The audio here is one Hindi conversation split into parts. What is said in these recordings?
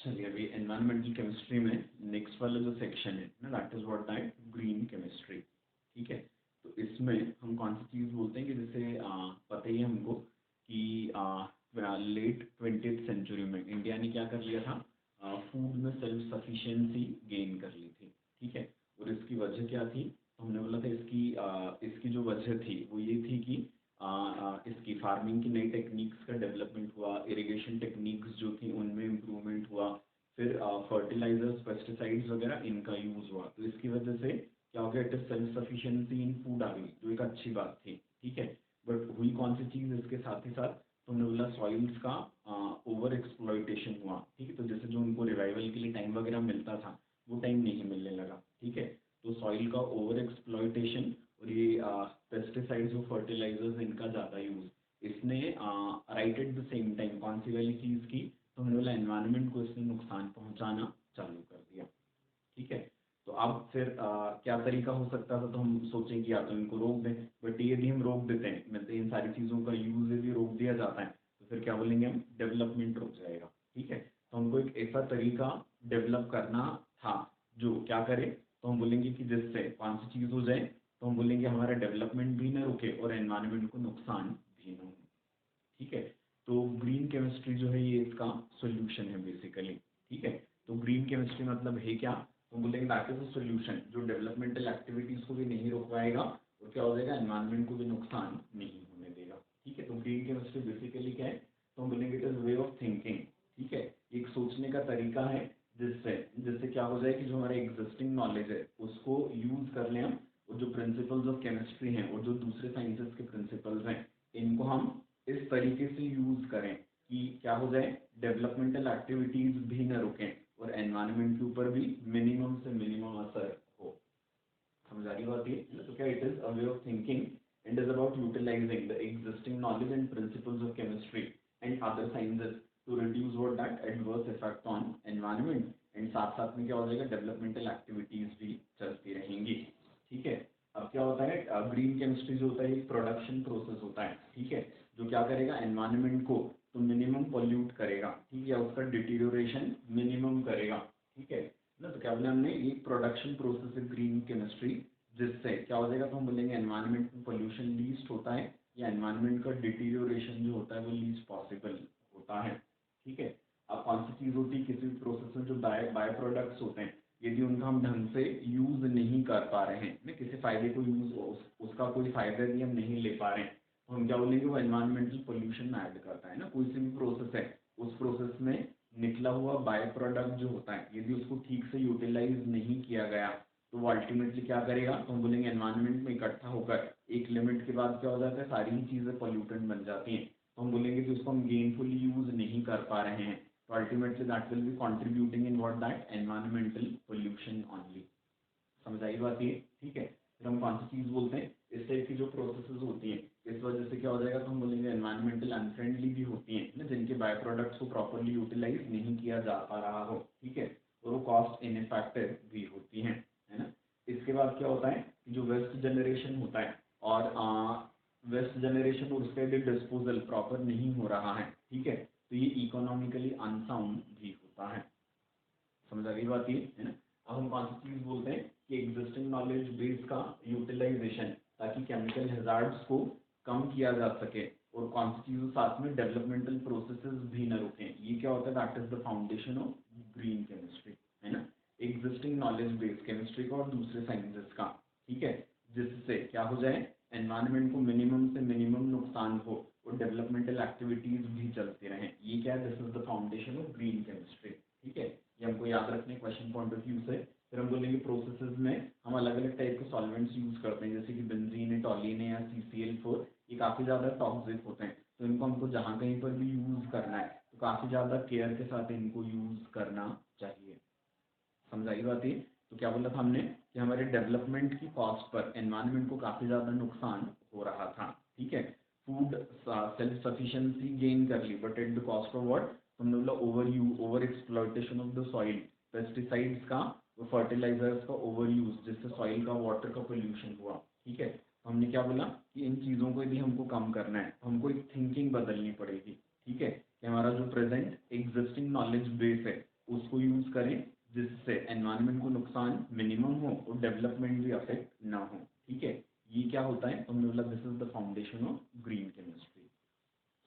चलिए अभी एनवायरमेंटल केमिस्ट्री में नेक्स्ट वाला जो सेक्शन है ना, that is what that green chemistry. ठीक है, तो इसमें हम कौन सी चीज़ बोलते हैं कि जैसे पता ही है हमको कि लेट 20th सेंचुरी में इंडिया ने क्या कर लिया था, फूड में सेल्फ सफिशिएंसी गेन कर ली थी। ठीक है, और इसकी वजह क्या थी, तो हमने बोला था इसकी जो वजह थी वो ये थी कि इसकी फार्मिंग की नई टेक्निक्स का डेवलपमेंट हुआ, इरिगेशन टेक्निक्स जो थी उनमें इम्प्रूवमेंट हुआ, फिर फर्टिलाइजर्स पेस्टिसाइड्स वगैरह इनका यूज़ हुआ। तो इसकी वजह से क्या हो गया, it is self sufficiency in food आ गई, जो एक अच्छी बात थी। ठीक है, बट हुई कौन सी चीज़ इसके साथ ही साथ, तो हमने बोला सॉइल्स का ओवर एक्सप्लॉइटेशन हुआ। ठीक है, तो जैसे जो उनको रिवाइवल के लिए टाइम वगैरह मिलता था वो टाइम नहीं मिलने लगा। ठीक है, तो सॉइल का ओवर एक्सप्लॉइटेशन और ये पेस्टिसाइड्स और फर्टिलाइजर्स इनका ज़्यादा यूज़, इसने right at the same time कौन सी वाली चीज़ की, तो हमने बोला एनवायरनमेंट को इसने नुकसान पहुंचाना चालू कर दिया। ठीक है, तो अब फिर क्या तरीका हो सकता था, तो हम सोचें कि या तो इनको रोक दें, बट यदि हम रोक देते हैं मतलब इन सारी चीज़ों का यूज़ यदि रोक दिया जाता है तो फिर क्या बोलेंगे हम, डेवलपमेंट रुक जाएगा। ठीक है, तो हमको एक ऐसा तरीका डेवलप करना था जो क्या करे, तो हम बोलेंगे कि जिससे कौन सी चीज़ हो जाए, तो हम बोलेंगे हमारा डेवलपमेंट भी ना रुके और एनवायरनमेंट को नुकसान भी ना हो। ठीक है, तो ग्रीन केमिस्ट्री जो है ये इसका सोल्यूशन है बेसिकली। ठीक है, तो ग्रीन केमिस्ट्री मतलब है क्या, तो बोलेंगे दैट इज अ सोल्यूशन जो डेवलपमेंटल एक्टिविटीज को भी नहीं रोक पाएगा और क्या हो जाएगा, एनवायरनमेंट को भी नुकसान नहीं होने देगा। ठीक है, तो ग्रीन केमिस्ट्री बेसिकली क्या है, तो हम बोलेंगे it is way of thinking. ठीक है, एक सोचने का तरीका है जिससे जिससे क्या हो जाए कि जो हमारे एग्जिस्टिंग नॉलेज है उसको यूज कर लें हम, और जो प्रिंसिपल्स ऑफ केमिस्ट्री हैं और जो दूसरे साइंसेस के प्रिंसिपल्स हैं इनको हम इस तरीके से यूज करें कि क्या हो जाए, डेवलपमेंटल एक्टिविटीज भी न रुकें और एनवायरनमेंट के ऊपर भी मिनिमम से मिनिमम असर हो। समझ आ रही बात ये, तो क्या it is a way of thinking and is about utilising the existing knowledge and principles of chemistry and other sciences to reduce what that adverse effect on environment, and साथ साथ में क्या हो जाएगा, डेवलपमेंटल एक्टिविटीज भी चलती रहेंगी। ठीक है, अब क्या होता है, ग्रीन केमिस्ट्री जो होता है एक प्रोडक्शन प्रोसेस होता है। ठीक है, जो क्या करेगा, एनवायरनमेंट को तो मिनिमम पॉल्यूट करेगा। ठीक है, उसका डिटीरियोरेशन मिनिमम करेगा। ठीक है ना, तो क्या बोले हमने, एक प्रोडक्शन प्रोसेस है ग्रीन केमिस्ट्री, जिससे क्या हो जाएगा, तो हम बोलेंगे एनवायरनमेंट में पोल्यूशन लीस्ट होता है या एनवायरनमेंट का डिटीरियोरेशन जो होता है वो लीस्ट पॉसिबल होता है। ठीक है, अब कौन सी चीज़ होती है, किसी भी प्रोसेस में जो बाय प्रोडक्ट्स होते हैं यदि उनका हम ढंग से यूज नहीं कर पा रहे हैं ना, किसी फायदे को उसका कोई फायदा भी हम नहीं ले पा रहे हैं, तो हम क्या बोलेंगे, वो एनवायरमेंटल पोल्यूशन ऐड करता है ना। कोई सी भी प्रोसेस है, उस प्रोसेस में निकला हुआ बाय प्रोडक्ट जो होता है यदि उसको ठीक से यूटिलाइज नहीं किया गया तो वो अल्टीमेटली क्या करेगा, तो हम बोलेंगे एनवायरनमेंट में इकट्ठा होकर एक लिमिट के बाद क्या हो जाता है, सारी ही चीज़ें पोल्यूटेंट बन जाती हैं। तो हम बोलेंगे कि उसको हम गेनफुली यूज नहीं कर पा रहे हैं, तो ultimately that will B contributing in what that environmental pollution only. समझ आई बात ये। ठीक है, फिर हम कौन सी चीज़ बोलते हैं, इस टाइप की जो प्रोसेसेस होती हैं इस वजह से क्या हो जाएगा, तो हम बोलेंगे एनवायरमेंटल अनफ्रेंडली भी होती हैं ना, जिनके बाय प्रोडक्ट्स को प्रॉपरली यूटिलाइज नहीं किया जा पा रहा हो। ठीक है, और वो कॉस्ट इनफेक्टिव भी होती हैं, है ना। इसके बाद क्या होता है कि जो वेस्ट जनरेशन होता है और वेस्ट जनरेशन और उसका यदि डिस्पोजल प्रॉपर नहीं हो रहा है, ठीक है, तो ये इकोनॉमिकली अनसाउंड भी होता है। समझ आ गई बात ये, है ना। अब हम कौन सी चीज बोलते हैं कि एग्जिस्टिंग नॉलेज बेस का यूटिलाइजेशन, ताकि केमिकल हैजार्ड्स को कम किया जा सके और कौन सी चीज़ों साथ में डेवलपमेंटल प्रोसेसेस भी न रुकें। ये क्या होता है, that is the foundation of green chemistry, है ना। एग्जिस्टिंग नॉलेज बेस केमिस्ट्री का और दूसरे साइंसेस का, ठीक है, जिससे क्या हो जाए, एनवायरनमेंट को मिनिमम से मिनिमम नुकसान हो और डेवलपमेंटल एक्टिविटीज भी चलती रहें। ये क्या है, this is the foundation of green chemistry. ठीक है, ये हमको याद रखने क्वेश्चन पॉइंट ऑफ व्यू से। फिर हम बोलेंगे प्रोसेसेस में हम अलग अलग टाइप के सॉल्वेंट्स यूज करते हैं, जैसे कि बेंजीन है, टॉलिन है या CCl4, ये काफ़ी ज़्यादा टॉक्सिक होते हैं, तो इनको हमको जहाँ कहीं पर भी यूज़ करना है तो काफ़ी ज़्यादा केयर के साथ इनको यूज़ करना चाहिए। समझाई बात ये। तो क्या बोला था हमने कि हमारे डेवलपमेंट की कॉस्ट पर एनवायरनमेंट को काफ़ी ज़्यादा नुकसान हो रहा था। ठीक है, फूड सेल्फ सफिशिएंसी गेन कर ली but at the cost of what, हमने बोला over exploitation of the soil, pesticides का, फर्टिलाइजर्स का ओवर यूज, जिससे सॉइल का वाटर का पोल्यूशन हुआ। ठीक है, तो हमने क्या बोला कि इन चीज़ों को यदि हमको कम करना है तो हमको एक थिंकिंग बदलनी पड़ेगी। ठीक है, कि हमारा जो प्रेजेंट एग्जिस्टिंग नॉलेज बेस है नुकसान मिनिमम हो और डेवलपमेंट भी अफेक्ट ना हो। ठीक है, ये क्या होता है, तो हमने बोला this is the foundation of green chemistry.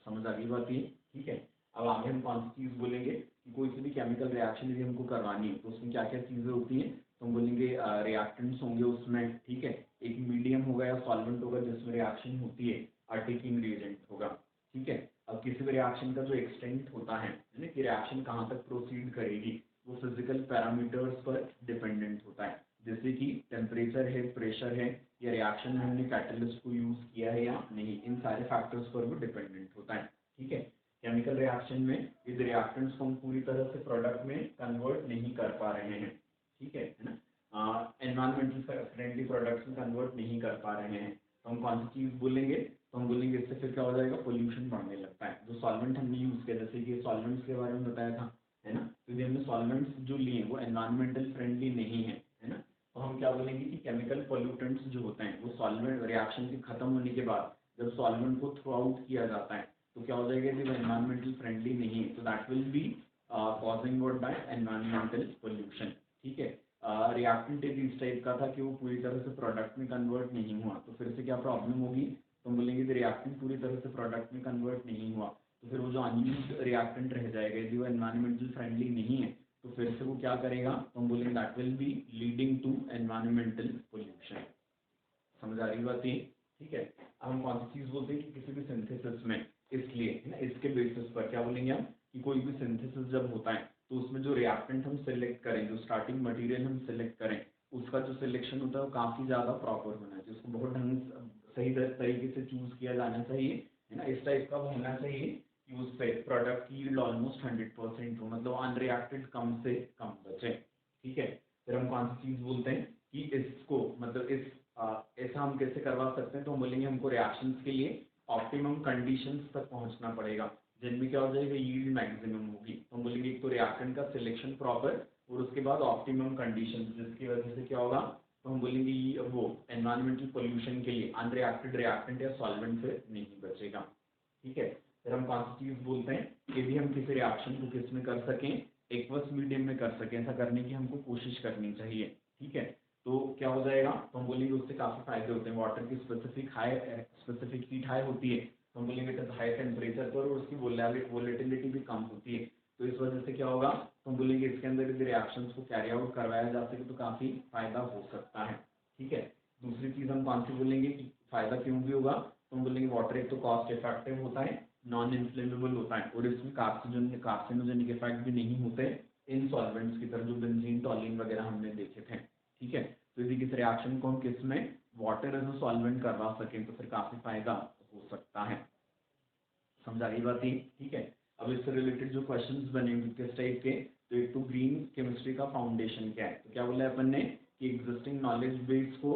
समझ आ गई बात ये? ठीक है, अब आगे हम कौन सी चीज़ बोलेंगे कि कोई सी भी केमिकल रिएक्शन यदि हमको करवानी है तो उसमें क्या क्या चीज़ें होती हैं, तो हम बोलेंगे रिएक्टेंट्स होंगे उसमें। ठीक है, एक मीडियम होगा या सॉल्वेंट होगा जिसमें रिएक्शन होती है, अटेकिंग रिएजेंट होगा। ठीक है, अब किसी भी रिएक्शन का जो एक्सटेंट होता है ना कि रिएक्शन कहाँ तक प्रोसीड करेगी, वो फिजिकल पैरामीटर्स पर डिपेंडेंट होता है, जैसे कि टेम्परेचर है, प्रेशर है, या रिएक्शन में हमने कैटलिस्ट को यूज किया है या नहीं, इन सारे फैक्टर्स पर वो डिपेंडेंट होता है। ठीक है, केमिकल रिएक्शन में इस रिएक्टेंट्स को हम पूरी तरह से प्रोडक्ट में कन्वर्ट नहीं कर पा रहे हैं। ठीक है ना, एनवायरमेंटल फ्रेंडली प्रोडक्ट्स में कन्वर्ट नहीं कर पा रहे हैं, तो हम कौन सी चीज़ बोलेंगे, तो हम बोलेंगे इससे फिर क्या हो जाएगा, पोल्यूशन बढ़ने लगता है। जो सॉल्वेंट हमने यूज़ किया, जैसे कि सॉल्वेंट्स के बारे में बताया था, है ना, तो यदि हमने सॉल्वेंट्स जो लिए वो एनवायरमेंटल फ्रेंडली नहीं है ना, तो हम क्या बोलेंगे कि केमिकल पोल्यूटेंट्स जो होते हैं वो सॉल्वेंट रिएक्शन के खत्म होने के बाद जब सॉल्वेंट को थ्रो आउट किया जाता है तो क्या हो जाएगा, जब एनवायरमेंटल फ्रेंडली नहीं है तो that will B causing what bye environmental pollution. ठीक है, रिएक्टेंट इस टाइप का था कि वो पूरी तरह से प्रोडक्ट में कन्वर्ट नहीं हुआ, तो फिर से क्या प्रॉब्लम होगी, तो हम बोलेंगे रिएक्टेंट पूरी तरह से प्रोडक्ट में कन्वर्ट नहीं हुआ तो फिर वो जो अनयूज्ड रिएक्टेंट रह जाएगा, यदि वो एनवायरमेंटल फ्रेंडली नहीं है तो फिर से वो क्या करेगा, तो हम बोलेंगे that will be leading to environmental pollution. समझ आ रही बात ये? ठीक है, अब हम कौन सी चीज़ बोलते हैं कि किसी भी सिंथेसिस में, इसलिए है ना, इसके बेसिस पर क्या बोलेंगे हम कि कोई भी सिंथेसिस जब होता है तो उसमें जो रिएक्टेंट हम सिलेक्ट करें, जो स्टार्टिंग मटेरियल हम सिलेक्ट करें, उसका जो सिलेक्शन होता है वो काफ़ी ज़्यादा प्रॉपर होना चाहिए, उसको बहुत सही तरीके से चूज़ किया जाना चाहिए, है ना, इस टाइप का होना चाहिए कि उस पे प्रोडक्ट की यील्ड ऑलमोस्ट 100% हो, मतलब अनरिएक्टेड कम से कम बचे। ठीक है, फिर हम कौन सी चीज़ बोलते हैं कि इसको मतलब ऐसा हम कैसे करवा सकते हैं, तो हम बोलेंगे हमको रिएक्शंस के लिए ऑप्टिमम कंडीशंस तक पहुंचना पड़ेगा जिनमें क्या हो जाएगा, यील्ड मैक्सिमम होगी। तो हम बोलेंगे एक तो रिएक्टेंट का सिलेक्शन प्रॉपर और उसके बाद ऑप्टिमम कंडीशंस, जिसकी वजह से क्या होगा, तो हम बोलेंगे ये वो एनवायरमेंटल पोल्यूशन के लिए अनरिएक्टेड रिएक्टेंट या सॉल्वेंट से नहीं बचेगा। ठीक है, फिर हम कौन सी चीज़ बोलते हैं, यदि हम किसी रिएक्शन को किस में कर सकें, एक्वस मीडियम में कर सकें, ऐसा करने की हमको कोशिश करनी चाहिए। ठीक है, तो क्या हो जाएगा, तो हम बोलेंगे उससे काफ़ी फायदे होते हैं, वाटर की स्पेसिफिक हीट हाई होती है, तो हम बोलेंगे इट इज हाई टेम्परेचर पर और उसकी वोलेटिलिटी भी कम होती है, तो इस वजह से क्या होगा, तो हम बोलेंगे इसके अंदर यदि रिएक्शंस को कैरी आउट करवाया जा सके तो काफ़ी फायदा हो सकता है। ठीक है, दूसरी चीज़ हम कौन सी बोलेंगे कि फायदा क्यों भी होगा, तो हम बोलेंगे वाटर एक तो कॉस्ट इफेक्टिव होता है, नॉन इन्फ्लेमेबल होता है और इसमें कार्सिनोजेनिक इफेक्ट भी नहीं होते इन सॉल्वेंट्स की तरह जो बेंजीन, टॉलिन वगैरह हमने देखे थे। ठीक है, तो यदि किस रिएक्शन को हम किस में वाटर एज अ सॉल्वेंट करवा सकें तो फिर काफ़ी फायदा हो सकता है। समझा रही बात ही? ठीक है, अब इससे रिलेटेड जो क्वेश्चंस बनेंगे किस टाइप के, तो एक तो ग्रीन केमिस्ट्री का फाउंडेशन क्या है, तो क्या बोला है अपन ने कि एग्जिस्टिंग नॉलेज बेस को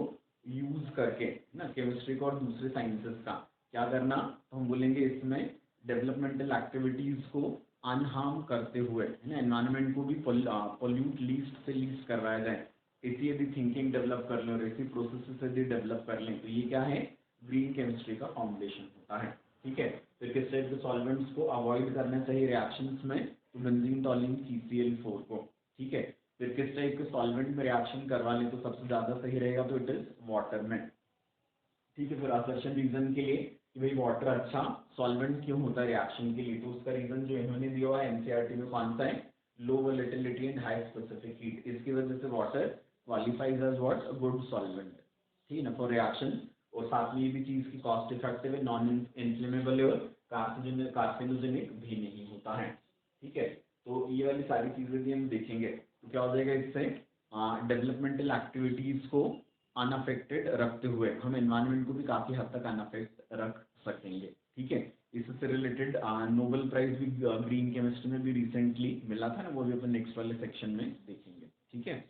यूज करके ना केमिस्ट्री को और दूसरे साइंसेस का क्या करना, तो हम बोलेंगे इसमें डेवलपमेंटल एक्टिविटीज को अनहार्म करते हुए है ना, एनवायरनमेंट को भी पोल्यूट लीस्ट से लीस्ट करवाया जाए, इसी यदि थिंकिंग डेवलप कर लें और इसी प्रोसेस से यदि डेवलप कर लें तो ये क्या है, ग्रीन केमिस्ट्री का फाउंडेशन होता है। ठीक है, फिर किस टाइप के सॉल्वेंट्स को अवॉइड करना चाहिए रिएक्शंस में, तो बेंजीन, टॉलिन, CCl4 को। ठीक है, फिर किस टाइप के सॉल्वेंट में रिएक्शन करवा लें तो सबसे ज़्यादा सही रहेगा, तो इट इज वाटर में। ठीक है, फिर असर्शन रीजन के लिए कि भाई वाटर अच्छा सॉल्वेंट क्यों होता है रिएक्शन के लिए, तो उसका रीजन जो इन्होंने दिया हुआ है एनसीईआरटी में कौन सा है, low volatility and high specific heat, इसकी वजह से water qualifies as what, a good solvent. ठीक है ना, फॉर रिएक्शन, और साथ में ये भी चीज़ की कॉस्ट इफेक्टिव है, नॉन इन्फ्लेमेबल है और कार्सिनोजेनिक भी नहीं होता है। ठीक है, तो ये वाली सारी चीज़ें भी हम देखेंगे तो क्या हो जाएगा, इससे डेवलपमेंटल एक्टिविटीज़ को अनअफेक्टेड रखते हुए हम एनवायरनमेंट को भी काफ़ी हद तक अनअफेक्ट रख सकेंगे। ठीक है, इससे रिलेटेड नोबेल प्राइज भी ग्रीन केमिस्ट्री में भी रिसेंटली मिला था ना, वो भी अपन नेक्स्ट वाले सेक्शन में देखेंगे। ठीक है।